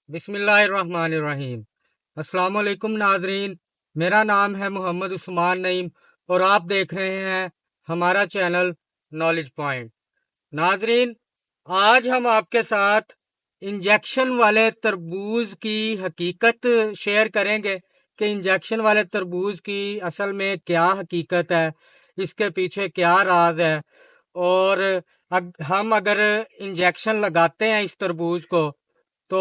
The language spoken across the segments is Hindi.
बिस्मिल्लाहिर्रहमानिर्रहीम। अस्सलाम वालेकुम नाजरीन, मेरा नाम है मोहम्मद उस्मान नईम और आप देख रहे हैं हमारा चैनल नॉलेज पॉइंट। नाजरीन, आज हम आपके साथ इंजेक्शन वाले तरबूज की हकीकत शेयर करेंगे कि इंजेक्शन वाले तरबूज की असल में क्या हकीकत है, इसके पीछे क्या राज है और हम अगर इंजेक्शन लगाते हैं इस तरबूज को तो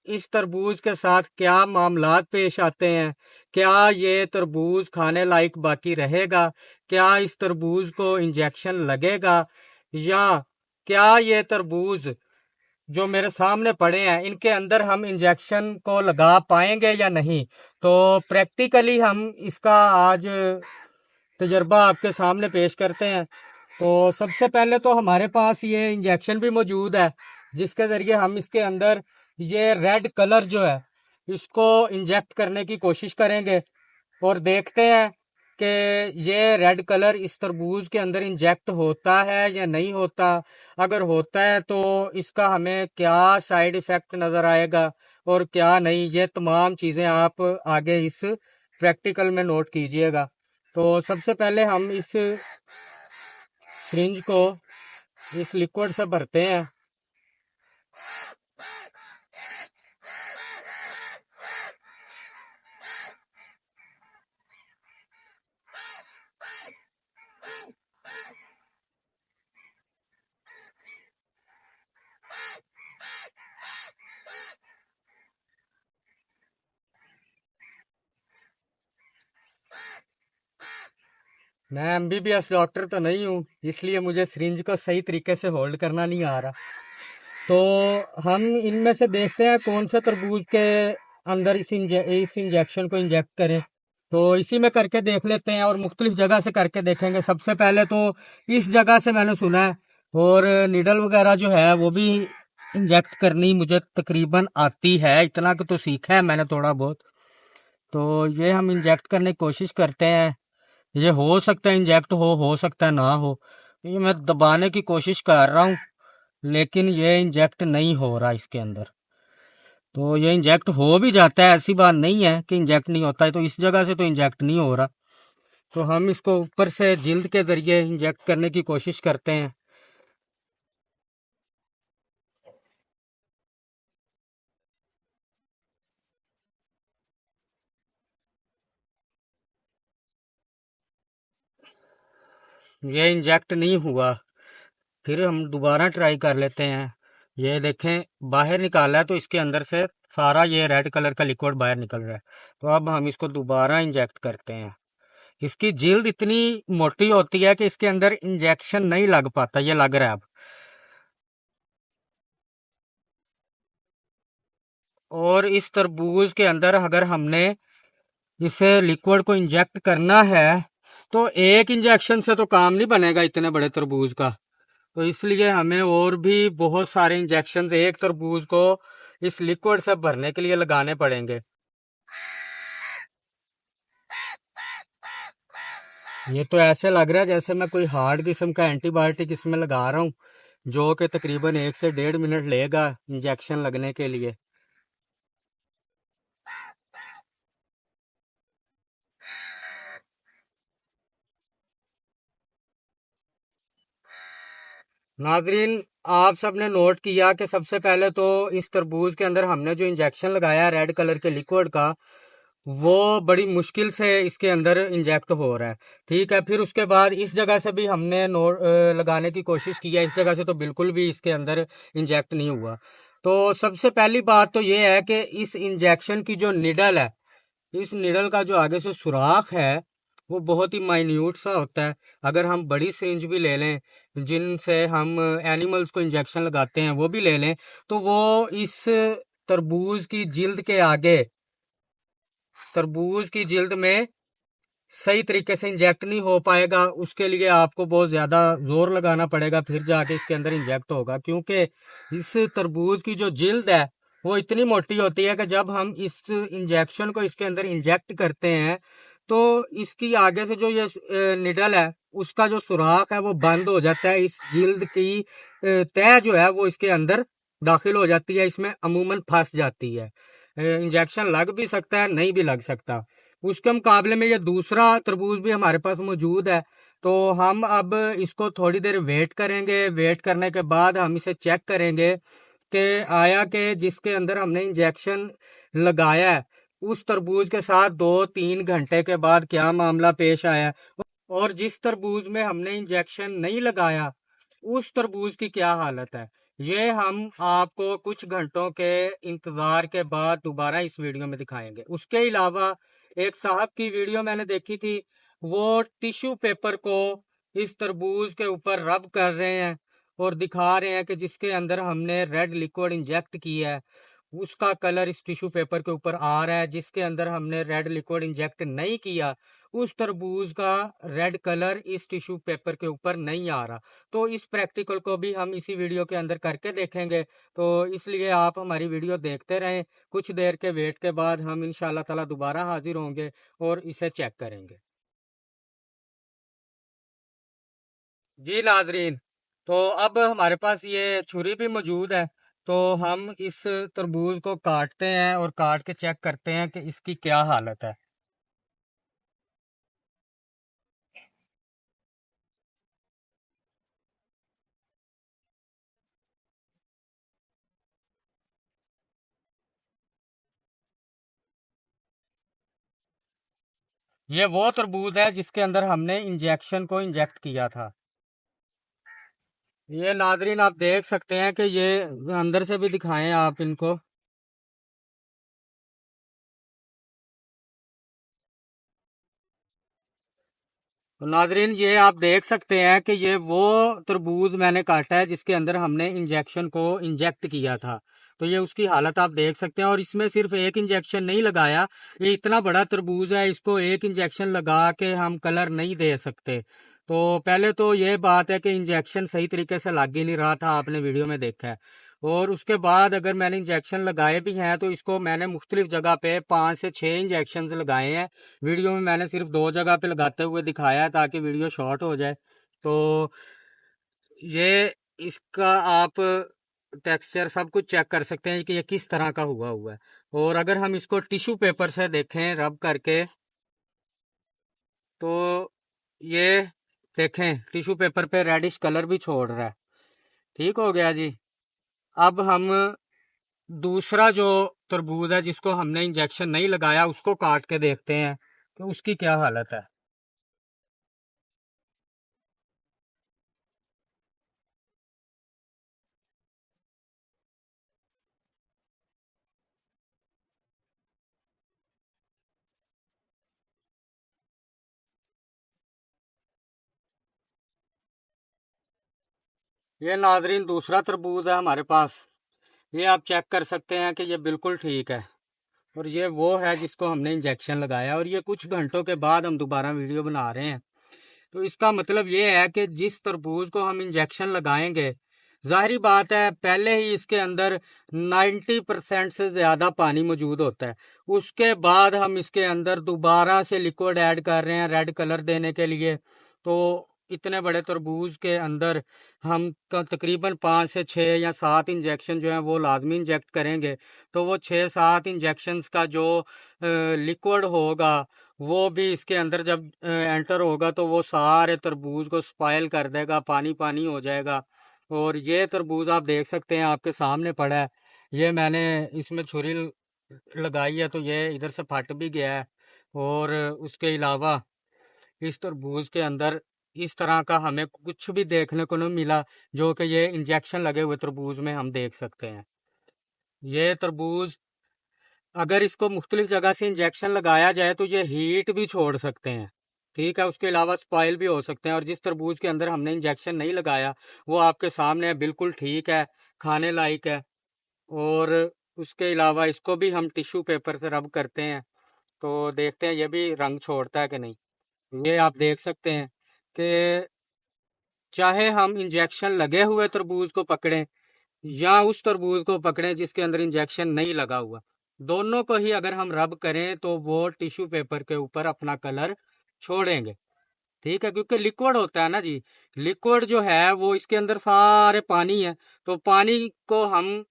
इस तरबूज के साथ क्या मामलात पेश आते हैं। क्या ये तरबूज खाने लायक बाकी रहेगा, क्या इस तरबूज को इंजेक्शन लगेगा, या क्या ये तरबूज जो मेरे सामने पड़े हैं इनके अंदर हम इंजेक्शन को लगा पाएंगे या नहीं। तो प्रैक्टिकली हम इसका आज तजर्बा आपके सामने पेश करते हैं। तो सबसे पहले तो हमारे पास ये इंजेक्शन भी मौजूद है जिसके ज़रिए हम इसके अंदर ये रेड कलर जो है इसको इंजेक्ट करने की कोशिश करेंगे और देखते हैं कि ये रेड कलर इस तरबूज के अंदर इंजेक्ट होता है या नहीं होता। अगर होता है तो इसका हमें क्या साइड इफ़ेक्ट नज़र आएगा और क्या नहीं, ये तमाम चीज़ें आप आगे इस प्रैक्टिकल में नोट कीजिएगा। तो सबसे पहले हम इस सिरिंज को इस लिक्विड से भरते हैं। मैं एमबीबीएस डॉक्टर तो नहीं हूँ, इसलिए मुझे सिरिंज को सही तरीके से होल्ड करना नहीं आ रहा। तो हम इनमें से देखते हैं कौन से तरबूज के अंदर इस इंजेक्शन को इंजेक्ट करें। तो इसी में करके देख लेते हैं और मुख्तलिफ जगह से करके देखेंगे। सबसे पहले तो इस जगह से मैंने सुना है और निडल वगैरह जो है वो भी इंजेक्ट करनी मुझे तकरीबन आती है, इतना कि तो सीखा है मैंने थोड़ा बहुत। तो ये हम इंजेक्ट करने की कोशिश करते हैं। ये हो सकता है इंजेक्ट हो सकता है ना हो। ये मैं दबाने की कोशिश कर रहा हूँ लेकिन ये इंजेक्ट नहीं हो रहा इसके अंदर। तो ये इंजेक्ट हो भी जाता है, ऐसी बात नहीं है कि इंजेक्ट नहीं होता है। तो इस जगह से तो इंजेक्ट नहीं हो रहा, तो हम इसको ऊपर से जिल्द के जरिए इंजेक्ट करने की कोशिश करते हैं। ये इंजेक्ट नहीं हुआ, फिर हम दोबारा ट्राई कर लेते हैं। ये देखें बाहर निकाला है तो इसके अंदर से सारा ये रेड कलर का लिक्विड बाहर निकल रहा है। तो अब हम इसको दोबारा इंजेक्ट करते हैं। इसकी जिल्द इतनी मोटी होती है कि इसके अंदर इंजेक्शन नहीं लग पाता, ये लग रहा है अब। और इस तरबूज के अंदर अगर हमने इसे लिक्विड को इंजेक्ट करना है तो एक इंजेक्शन से तो काम नहीं बनेगा इतने बड़े तरबूज का। तो इसलिए हमें और भी बहुत सारे इंजेक्शन एक तरबूज को इस लिक्विड से भरने के लिए लगाने पड़ेंगे। ये तो ऐसे लग रहा है जैसे मैं कोई हार्ड किस्म का एंटीबायोटिक इसमें लगा रहा हूँ, जो कि तकरीबन 1 से 1.5 मिनट लेगा इंजेक्शन लगने के लिए। नाजरीन, आप सबने नोट किया कि सबसे पहले तो इस तरबूज के अंदर हमने जो इंजेक्शन लगाया रेड कलर के लिक्विड का, वो बड़ी मुश्किल से इसके अंदर इंजेक्ट हो रहा है। ठीक है, फिर उसके बाद इस जगह से भी हमने लगाने की कोशिश की है, इस जगह से तो बिल्कुल भी इसके अंदर इंजेक्ट नहीं हुआ। तो सबसे पहली बात तो ये है कि इस इंजेक्शन की जो निडल है, इस निडल का जो आगे से सुराख है वो बहुत ही माइन्यूट सा होता है। अगर हम बड़ी सिरिंज भी ले लें जिनसे हम एनिमल्स को इंजेक्शन लगाते हैं वो भी ले लें, तो वो इस तरबूज की जिल्द के आगे, तरबूज की जिल्द में सही तरीके से इंजेक्ट नहीं हो पाएगा। उसके लिए आपको बहुत ज़्यादा जोर लगाना पड़ेगा, फिर जाके इसके अंदर इंजेक्ट होगा। क्योंकि इस तरबूज की जो जिल्द है वो इतनी मोटी होती है कि जब हम इस इंजेक्शन को इसके अंदर इंजेक्ट करते हैं तो इसकी आगे से जो ये निडल है उसका जो सुराख है वो बंद हो जाता है। इस जिल्द की तह जो है वो इसके अंदर दाखिल हो जाती है, इसमें अमूमन फंस जाती है। इंजेक्शन लग भी सकता है, नहीं भी लग सकता। उसके मुकाबले में ये दूसरा तरबूज भी हमारे पास मौजूद है। तो हम अब इसको थोड़ी देर वेट करेंगे। वेट करने के बाद हम इसे चेक करेंगे कि आया कि जिसके अंदर हमने इंजेक्शन लगाया है उस तरबूज के साथ 2-3 घंटे के बाद क्या मामला पेश आया, और जिस तरबूज में हमने इंजेक्शन नहीं लगाया उस तरबूज की क्या हालत है। ये हम आपको कुछ घंटों के इंतजार के बाद दोबारा इस वीडियो में दिखाएंगे। उसके अलावा एक साहब की वीडियो मैंने देखी थी, वो टिश्यू पेपर को इस तरबूज के ऊपर रब कर रहे हैं और दिखा रहे हैं कि जिसके अंदर हमने रेड लिक्विड इंजेक्ट किया है उसका कलर इस टिश्यू पेपर के ऊपर आ रहा है, जिसके अंदर हमने रेड लिक्विड इंजेक्ट नहीं किया उस तरबूज का रेड कलर इस टिश्यू पेपर के ऊपर नहीं आ रहा। तो इस प्रैक्टिकल को भी हम इसी वीडियो के अंदर करके देखेंगे। तो इसलिए आप हमारी वीडियो देखते रहें। कुछ देर के वेट के बाद हम इंशाल्लाह ताला दोबारा हाजिर होंगे और इसे चेक करेंगे। जी नाजरीन, तो अब हमारे पास ये छुरी भी मौजूद है। तो हम इस तरबूज को काटते हैं और काट के चेक करते हैं कि इसकी क्या हालत है। ये वो तरबूज है जिसके अंदर हमने इंजेक्शन को इंजेक्ट किया था। ये नादरीन आप देख सकते हैं कि ये अंदर से भी दिखाएं आप इनको। तो नादरीन ये आप देख सकते हैं कि ये वो तरबूज मैंने काटा है जिसके अंदर हमने इंजेक्शन को इंजेक्ट किया था। तो ये उसकी हालत आप देख सकते हैं, और इसमें सिर्फ एक इंजेक्शन नहीं लगाया। ये इतना बड़ा तरबूज है, इसको एक इंजेक्शन लगा के हम कलर नहीं दे सकते। तो पहले तो ये बात है कि इंजेक्शन सही तरीके से लग ही नहीं रहा था, आपने वीडियो में देखा है। और उसके बाद अगर मैंने इंजेक्शन लगाए भी हैं तो इसको मैंने मुख्तलिफ जगह पे 5 से 6 इंजेक्शन लगाए हैं। वीडियो में मैंने सिर्फ 2 जगह पे लगाते हुए दिखाया है ताकि वीडियो शॉर्ट हो जाए। तो ये इसका आप टेक्सचर सब कुछ चेक कर सकते हैं कि ये किस तरह का हुआ है। और अगर हम इसको टिश्यू पेपर से देखें रब करके, तो ये देखें टिश्यू पेपर पे रेडिश कलर भी छोड़ रहा है। ठीक हो गया जी। अब हम दूसरा जो तरबूज है जिसको हमने इंजेक्शन नहीं लगाया उसको काट के देखते हैं कि उसकी क्या हालत है। ये नाजरीन दूसरा तरबूज है हमारे पास। ये आप चेक कर सकते हैं कि ये बिल्कुल ठीक है, और ये वो है जिसको हमने इंजेक्शन लगाया, और ये कुछ घंटों के बाद हम दोबारा वीडियो बना रहे हैं। तो इसका मतलब ये है कि जिस तरबूज को हम इंजेक्शन लगाएंगे, जाहिर बात है पहले ही इसके अंदर 90% से ज़्यादा पानी मौजूद होता है। उसके बाद हम इसके अंदर दोबारा से लिक्विड ऐड कर रहे हैं रेड कलर देने के लिए। तो इतने बड़े तरबूज के अंदर हम तकरीबन 5 से 6 या 7 इंजेक्शन जो है वो लाजमी इंजेक्ट करेंगे। तो वो 6-7 इंजेक्शंस का जो लिक्विड होगा वो भी इसके अंदर जब एंटर होगा तो वो सारे तरबूज को स्पाइल कर देगा, पानी पानी हो जाएगा। और ये तरबूज आप देख सकते हैं आपके सामने पड़ा है। ये मैंने इसमें छुरी लगाई है तो ये इधर से फट भी गया है। और उसके अलावा इस तरबूज के अंदर इस तरह का हमें कुछ भी देखने को नहीं मिला जो कि ये इंजेक्शन लगे हुए तरबूज में हम देख सकते हैं। ये तरबूज अगर इसको मुख्तलिफ जगह से इंजेक्शन लगाया जाए तो ये हीट भी छोड़ सकते हैं। ठीक है, उसके अलावा स्पॉइल भी हो सकते हैं। और जिस तरबूज के अंदर हमने इंजेक्शन नहीं लगाया वो आपके सामने है, बिल्कुल ठीक है, खाने लायक है। और उसके अलावा इसको भी हम टिश्यू पेपर से रब करते हैं तो देखते हैं ये भी रंग छोड़ता है कि नहीं। ये आप देख सकते हैं कि चाहे हम इंजेक्शन लगे हुए तरबूज को पकड़ें या उस तरबूज को पकड़ें जिसके अंदर इंजेक्शन नहीं लगा हुआ, दोनों को ही अगर हम रब करें तो वो टिश्यू पेपर के ऊपर अपना कलर छोड़ेंगे। ठीक है, क्योंकि लिक्विड होता है ना जी। लिक्विड जो है वो इसके अंदर सारे पानी है, तो पानी को हम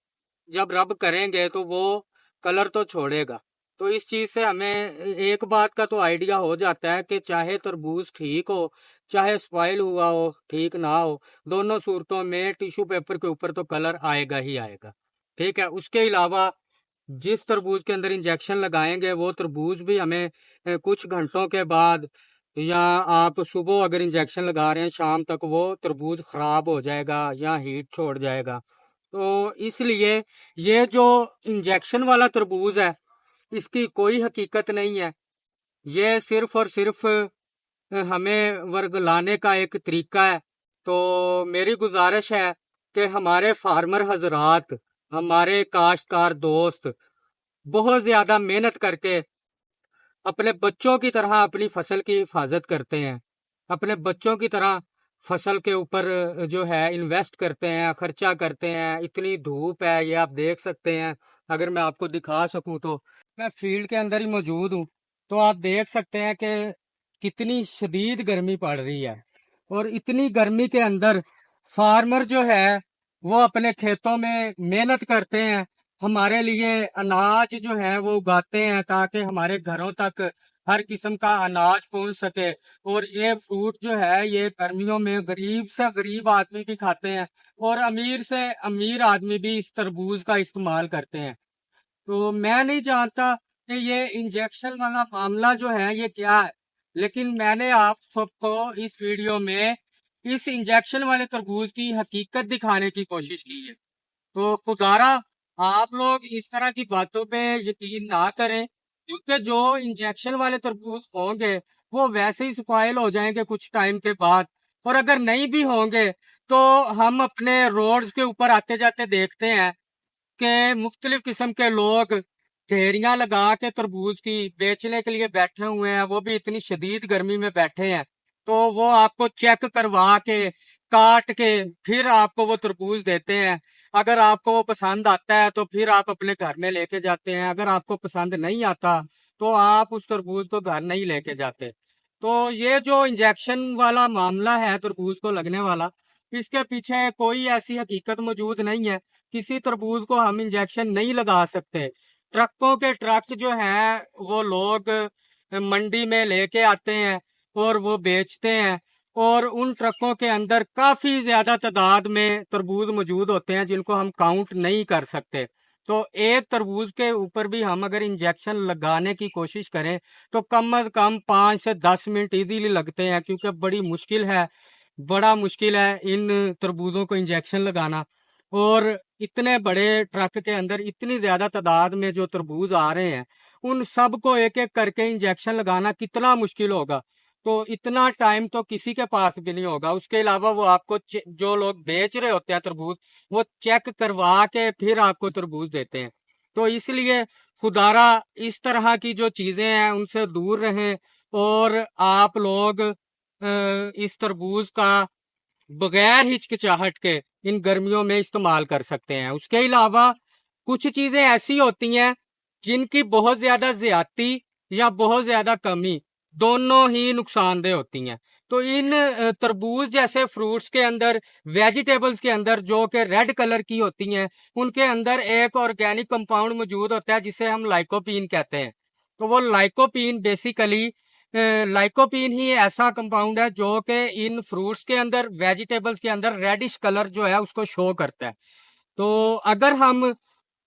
जब रब करेंगे तो वो कलर तो छोड़ेगा। तो इस चीज़ से हमें एक बात का तो आइडिया हो जाता है कि चाहे तरबूज ठीक हो, चाहे स्पॉइल हुआ हो, ठीक ना हो, दोनों सूरतों में टिश्यू पेपर के ऊपर तो कलर आएगा ही आएगा। ठीक है। उसके अलावा जिस तरबूज के अंदर इंजेक्शन लगाएंगे वो तरबूज भी हमें कुछ घंटों के बाद, या आप सुबह अगर इंजेक्शन लगा रहे हैं शाम तक वो तरबूज खराब हो जाएगा या हीट छोड़ जाएगा। तो इसलिए ये जो इंजेक्शन वाला तरबूज है इसकी कोई हकीकत नहीं है। ये सिर्फ और सिर्फ हमें वर्गलाने का एक तरीका है। तो मेरी गुजारिश है कि हमारे फार्मर हजरात, हमारे काश्तकार दोस्त बहुत ज्यादा मेहनत करके अपने बच्चों की तरह अपनी फसल की हिफाजत करते हैं, अपने बच्चों की तरह फसल के ऊपर जो है इन्वेस्ट करते हैं, खर्चा करते हैं। इतनी धूप है, ये आप देख सकते हैं। अगर मैं आपको दिखा सकूं तो मैं फील्ड के अंदर ही मौजूद हूं, तो आप देख सकते हैं कि कितनी शदीद गर्मी पड़ रही है। और इतनी गर्मी के अंदर फार्मर जो है वो अपने खेतों में मेहनत करते हैं, हमारे लिए अनाज जो है वो उगाते हैं ताकि हमारे घरों तक हर किस्म का अनाज पहुंच सके। और ये फ्रूट जो है ये गर्मियों में गरीब से गरीब आदमी भी खाते हैं, और अमीर से अमीर आदमी भी इस तरबूज का इस्तेमाल करते हैं। तो मैं नहीं जानता कि ये इंजेक्शन वाला मामला जो है ये क्या है, लेकिन मैंने आप सबको इस वीडियो में इस इंजेक्शन वाले तरबूज की हकीकत दिखाने की कोशिश की है। तो खुदारा आप लोग इस तरह की बातों पे यकीन ना करें, क्योंकि जो इंजेक्शन वाले तरबूज होंगे वो वैसे ही स्पॉइल हो जाएंगे कुछ टाइम के बाद। और अगर नहीं भी होंगे तो हम अपने रोड्स के ऊपर आते जाते देखते हैं कि मुख्तलिफ किस्म के लोग ढेरियां लगा के तरबूज की बेचने के लिए बैठे हुए हैं, वो भी इतनी शदीद गर्मी में बैठे हैं। तो वो आपको चेक करवा के काट के फिर आपको वो तरबूज देते हैं। अगर आपको वो पसंद आता है तो फिर आप अपने घर में लेके जाते हैं, अगर आपको पसंद नहीं आता तो आप उस तरबूज को घर नहीं लेके जाते। तो ये जो इंजेक्शन वाला मामला है तरबूज को लगने वाला, इसके पीछे कोई ऐसी हकीकत मौजूद नहीं है। किसी तरबूज को हम इंजेक्शन नहीं लगा सकते। ट्रकों के ट्रक जो हैं वो लोग मंडी में लेके आते हैं और वो बेचते हैं, और उन ट्रकों के अंदर काफी ज्यादा तादाद में तरबूज मौजूद होते हैं जिनको हम काउंट नहीं कर सकते। तो एक तरबूज के ऊपर भी हम अगर इंजेक्शन लगाने की कोशिश करें तो कम अज कम 5 से 10 मिनट इजीली लगते हैं, क्योंकि बड़ा मुश्किल है इन तरबूजों को इंजेक्शन लगाना। और इतने बड़े ट्रक के अंदर इतनी ज्यादा तादाद में जो तरबूज आ रहे हैं उन सब को एक एक करके इंजेक्शन लगाना कितना मुश्किल होगा। तो इतना टाइम तो किसी के पास भी नहीं होगा। उसके अलावा वो आपको जो लोग बेच रहे होते हैं तरबूज, वो चेक करवा के फिर आपको तरबूज देते हैं। तो इसलिए खुदारा इस तरह की जो चीजें हैं उनसे दूर रहें, और आप लोग इस तरबूज का बगैर हिचकिचाहट के इन गर्मियों में इस्तेमाल कर सकते हैं। उसके अलावा कुछ चीजें ऐसी होती हैं जिनकी बहुत ज्यादा ज्यादती या बहुत ज्यादा कमी दोनों ही नुकसानदेह होती हैं। तो इन तरबूज जैसे फ्रूट्स के अंदर, वेजिटेबल्स के अंदर जो कि रेड कलर की होती हैं, उनके अंदर एक ऑर्गेनिक कंपाउंड मौजूद होता है जिसे हम लाइकोपीन कहते हैं। तो वो लाइकोपीन बेसिकली लाइकोपीन ही ऐसा कंपाउंड है जो कि इन फ्रूट्स के अंदर, वेजिटेबल्स के अंदर रेडिश कलर जो है उसको शो करता है। तो अगर हम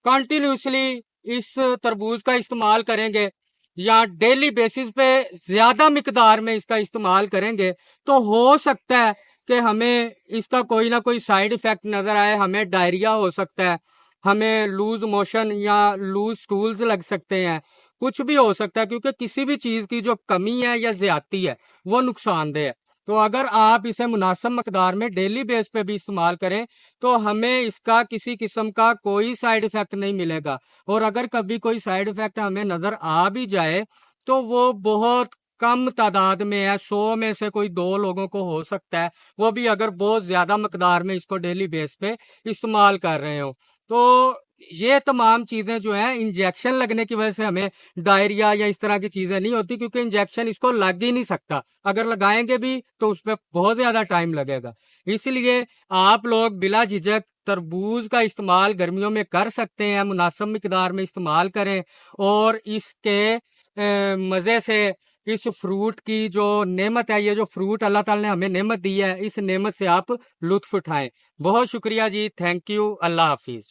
कंटिन्यूसली इस तरबूज का इस्तेमाल करेंगे या डेली बेसिस पे ज्यादा मिकदार में इसका इस्तेमाल करेंगे तो हो सकता है कि हमें इसका कोई ना कोई साइड इफेक्ट नजर आए। हमें डायरिया हो सकता है, हमें लूज मोशन या लूज स्टूल्स लग सकते हैं, कुछ भी हो सकता है, क्योंकि किसी भी चीज की जो कमी है या ज्यादती है वो नुकसानदेह है। तो अगर आप इसे मुनासिब मकदार में डेली बेस पे भी इस्तेमाल करें तो हमें इसका किसी किस्म का कोई साइड इफेक्ट नहीं मिलेगा। और अगर कभी कोई साइड इफेक्ट हमें नजर आ भी जाए तो वो बहुत कम तादाद में है, 100 में से कोई 2 लोगों को हो सकता है, वो भी अगर बहुत ज्यादा मकदार में इसको डेली बेस पे इस्तेमाल कर रहे हो। तो ये तमाम चीजें जो हैं इंजेक्शन लगने की वजह से हमें डायरिया या इस तरह की चीजें नहीं होती, क्योंकि इंजेक्शन इसको लग ही नहीं सकता। अगर लगाएंगे भी तो उस पर बहुत ज्यादा टाइम लगेगा। इसलिए आप लोग बिला झिझक तरबूज का इस्तेमाल गर्मियों में कर सकते हैं, मुनासिब मिकदार में इस्तेमाल करें और इसके मजे से, इस फ्रूट की जो नेमत है, ये जो फ्रूट अल्लाह ताला ने हमें नेमत दी है, इस नेमत से आप लुत्फ उठाएं। बहुत शुक्रिया जी, थैंक यू, अल्लाह हाफिज।